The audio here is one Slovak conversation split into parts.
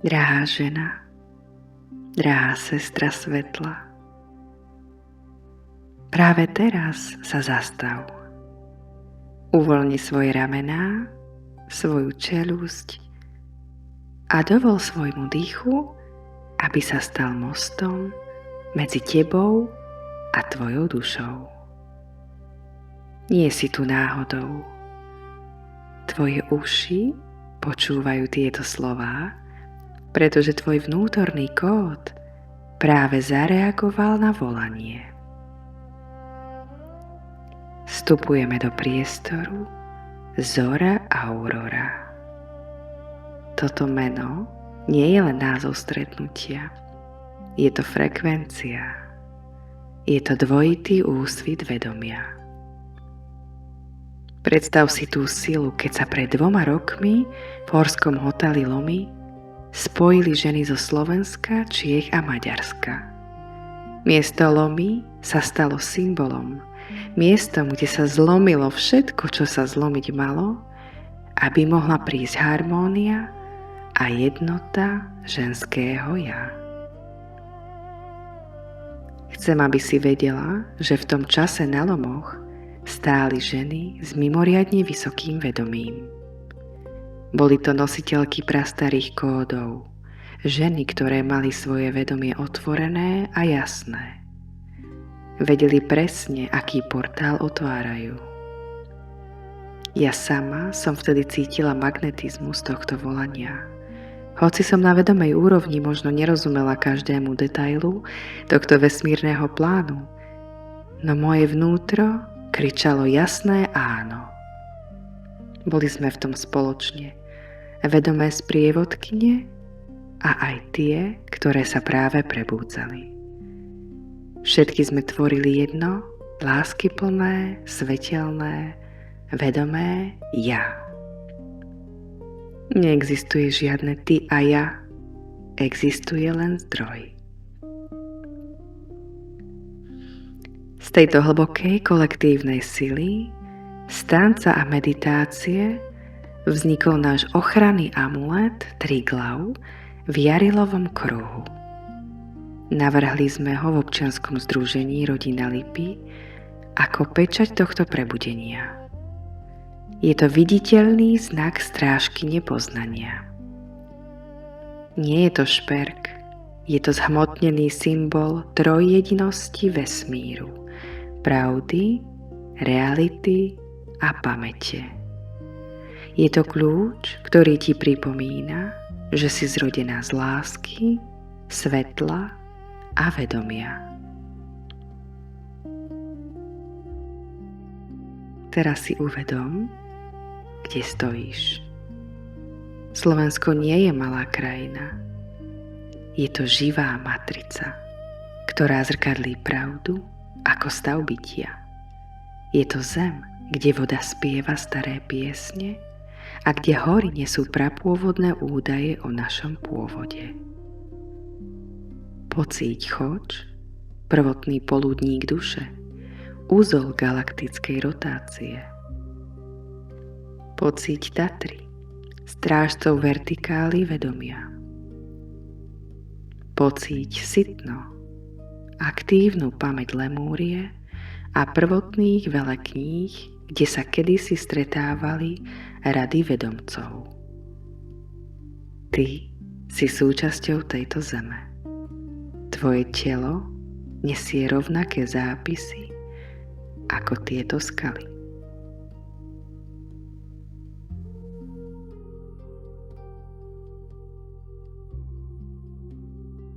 Drahá žena, drahá sestra svetla, práve teraz sa zastav. Uvoľni svoje ramená, svoju čelusť a dovol svojmu dýchu, aby sa stal mostom medzi tebou a tvojou dušou. Nie si tu náhodou. Tvoje uši počúvajú tieto slová, pretože tvoj vnútorný kód práve zareagoval na volanie. Vstupujeme do priestoru Zora Aurora. Toto meno nie je len názov stretnutia, je to frekvencia, je to dvojitý úsvit vedomia. Predstav si tú silu, keď sa pred 2 rokmi v horskom hoteli Lomy spojili ženy zo Slovenska, Čiech a Maďarska. Miesto Lomy sa stalo symbolom, miestom, kde sa zlomilo všetko, čo sa zlomiť malo, aby mohla prísť harmónia a jednota ženského ja. Chcem, aby si vedela, že v tom čase na Lomoch stáli ženy s mimoriadne vysokým vedomím. Boli to nositeľky prastarých kódov, ženy, ktoré mali svoje vedomie otvorené a jasné. Vedeli presne, aký portál otvárajú. Ja sama som vtedy cítila magnetizmus tohto volania. Hoci som na vedomej úrovni možno nerozumela každému detailu tohto vesmírneho plánu, no moje vnútro kričalo jasné áno. Boli sme v tom spoločne, vedomé sprievodkyne a aj tie, ktoré sa práve prebúdzali. Všetky sme tvorili jedno, láskyplné, svetelné, vedomé ja. Neexistuje žiadne ty a ja, existuje len zdroj. Z tejto hlbokej kolektívnej sily, z tanca a meditácie vznikol náš ochranný amulet Triglav v Jarilovom kruhu. Navrhli sme ho v občianskom združení Rodina Lipy ako pečať tohto prebudenia. Je to viditeľný znak strážkyne poznania. Nie je to šperk, je to zhmotnený symbol trojjedinosti vesmíru, pravdy, reality a pamäte. Je to kľúč, ktorý ti pripomína, že si zrodená z lásky, svetla a vedomia. Teraz si uvedom, kde stojíš. Slovensko nie je malá krajina. Je to živá matrica, ktorá zrkadlí pravdu ako stav bytia. Je to zem, kde voda spieva staré piesne a kde hory nesú prapôvodné údaje o našom pôvode. Pocíť choč, prvotný poludník duše, úzol galaktickej rotácie. Pocíť Tatry, strážcov vertikály vedomia. Pocíť Sitno, aktívnu pamäť Lemúrie a prvotných velekníh, kde sa kedysi stretávali rady vedomcov. Ty si súčasťou tejto zeme. Tvoje telo nesie rovnaké zápisy ako tieto skaly.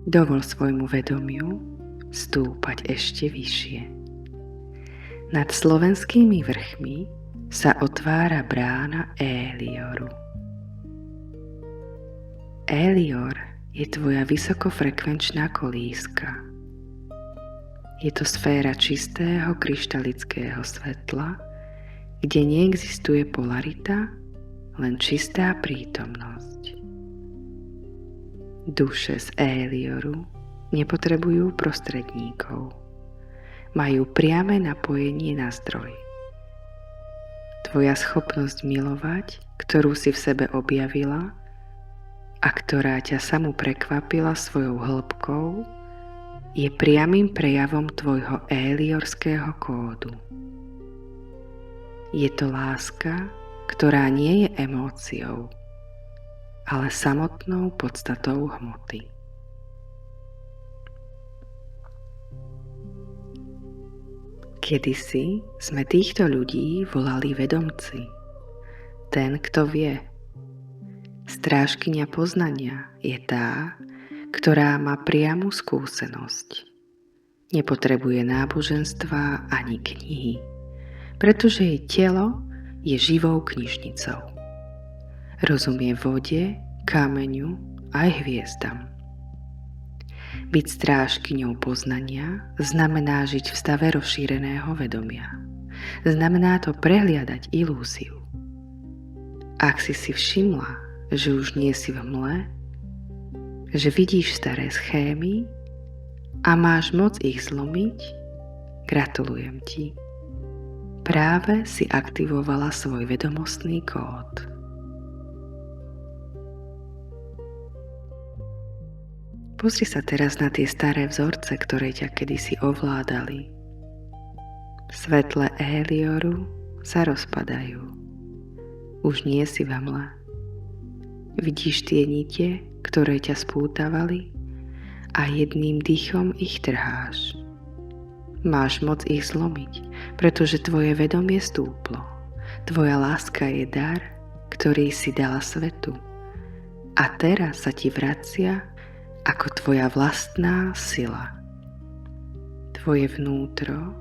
Dovol svojmu vedomiu stúpať ešte vyššie. Nad slovenskými vrchmi sa otvára brána Élioru. Élior je tvoja vysokofrekvenčná kolíska. Je to sféra čistého kryštalického svetla, kde neexistuje polarita, len čistá prítomnosť. Duše z Élioru nepotrebujú prostredníkov. Majú priame napojenie na zdroj. Tvoja schopnosť milovať, ktorú si v sebe objavila a ktorá ťa samu prekvapila svojou hĺbkou, je priamym prejavom tvojho éliorského kódu. Je to láska, ktorá nie je emóciou, ale samotnou podstatou hmoty. Kedysi sme týchto ľudí volali vedomci. Ten, kto vie. Strážkyňa poznania je tá, ktorá má priamu skúsenosť. Nepotrebuje náboženstva ani knihy, pretože jej telo je živou knižnicou. Rozumie vode, kameňu aj hviezdam. Byť strážkyňou poznania znamená žiť v stave rozšíreného vedomia. Znamená to prehliadať ilúziu. Ak si všimla, že už nie si v hmle, že vidíš staré schémy a máš moc ich zlomiť, gratulujem ti. Práve si aktivovala svoj vedomostný kód. Pozri sa teraz na tie staré vzorce, ktoré ťa kedysi ovládali. Svetle Élioru sa rozpadajú. Už nie si v hmle. Vidíš tie nite, ktoré ťa spútavali a jedným dýchom ich trháš. Máš moc ich zlomiť, pretože tvoje vedomie stúplo. Tvoja láska je dar, ktorý si dala svetu. A teraz sa ti vracia ako tvoja vlastná sila. Tvoje vnútro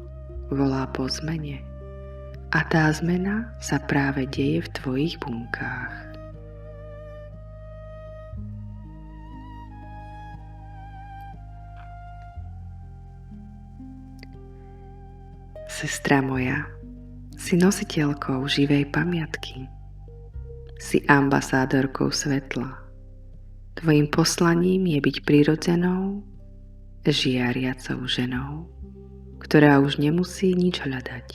volá po zmene a tá zmena sa práve deje v tvojich bunkách. Sestra moja, si nositeľkou živej pamiatky. Si ambasádorkou svetla. Tvojím poslaním je byť prirodzenou, žiariacou ženou, ktorá už nemusí nič hľadať.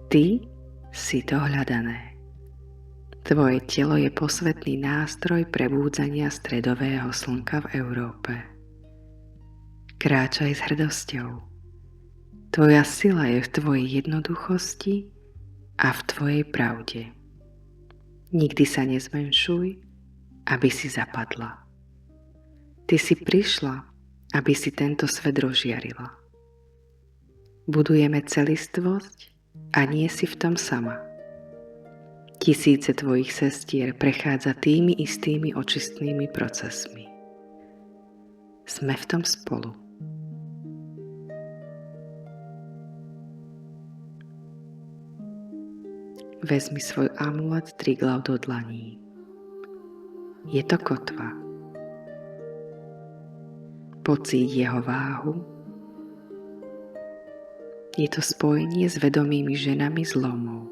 Ty si to hľadané. Tvoje telo je posvetný nástroj prebúdzania stredového slnka v Európe. Kráčaj s hrdosťou. Tvoja sila je v tvojej jednoduchosti a v tvojej pravde. Nikdy sa nezmenšuj, aby si zapadla. Ty si prišla, aby si tento svet rozžiarila. Budujeme celistvosť a nie si v tom sama. Tisíce tvojich sestier prechádza tými istými očistnými procesmi. Sme v tom spolu. Vezmi svoj amulet Triglav do dlaní. Je to kotva. Pocíť jeho váhu. Je to spojenie s vedomými ženami zlomov.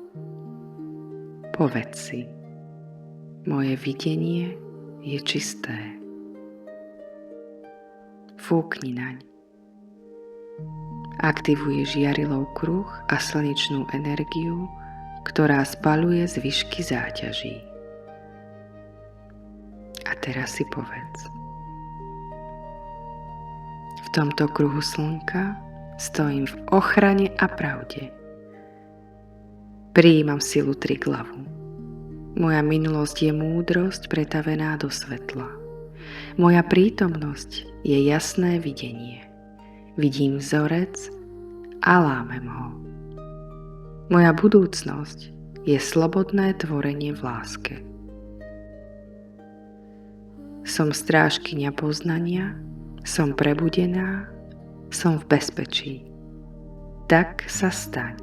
Povedz si, moje videnie je čisté. Fúkni naň. Aktivuje žiarilov kruh a slnečnú energiu, ktorá spaľuje zvyšky záťaží. A teraz si povedz. V tomto kruhu slnka stojím v ochrane a pravde. Prijímam silu Triglavu. Moja minulosť je múdrosť pretavená do svetla. Moja prítomnosť je jasné videnie. Vidím vzorec a lámem ho. Moja budúcnosť je slobodné tvorenie v láske. Som strážkyňa poznania, som prebudená, som v bezpečí. Tak sa staň.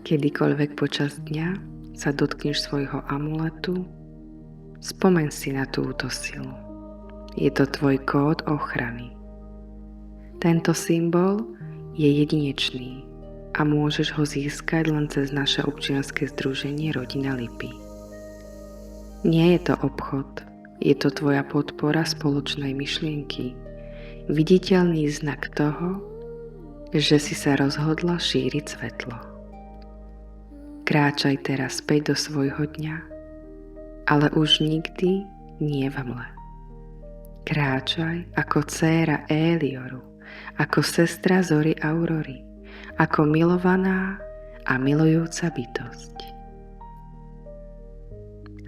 Kedykoľvek počas dňa sa dotkneš svojho amuletu, spomeň si na túto silu. Je to tvoj kód ochrany. Tento symbol je jedinečný a môžeš ho získať len cez naše občianske združenie Rodina Lipy. Nie je to obchod, je to tvoja podpora spoločnej myšlienky, viditeľný znak toho, že si sa rozhodla šíriť svetlo. Kráčaj teraz späť do svojho dňa, ale už nikdy nie v mle. Kráčaj ako dcéra Élioru, ako sestra Zory Aurory, ako milovaná a milujúca bytosť.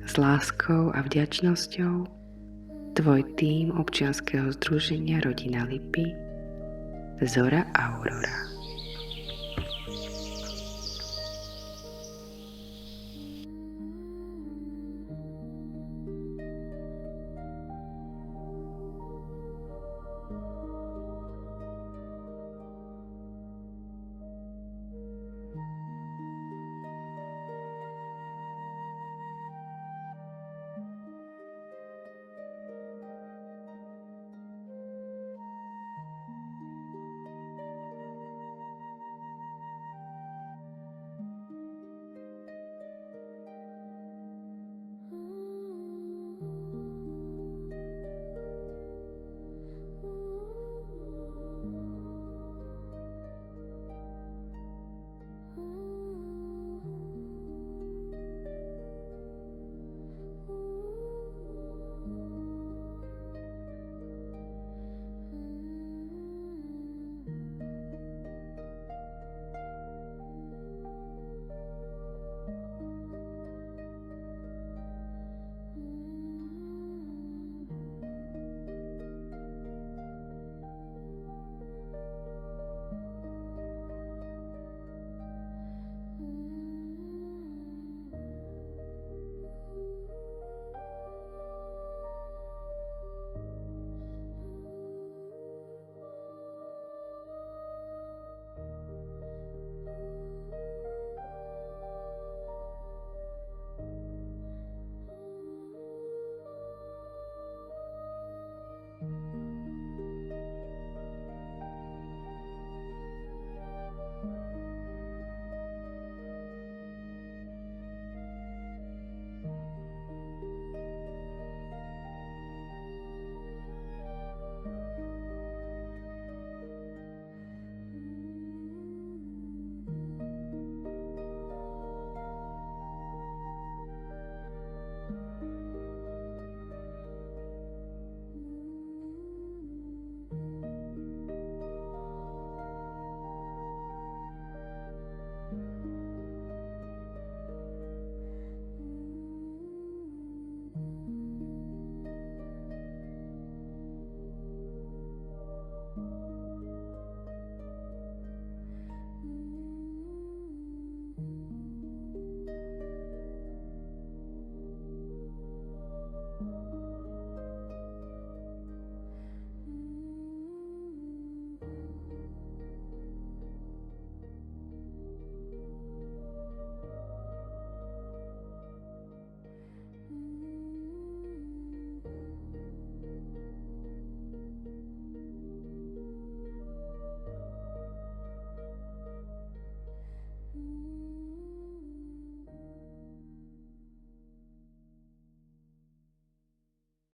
S láskou a vďačnosťou tvoj tím občianskeho združenia Rodina Lipy, Zora Aurora.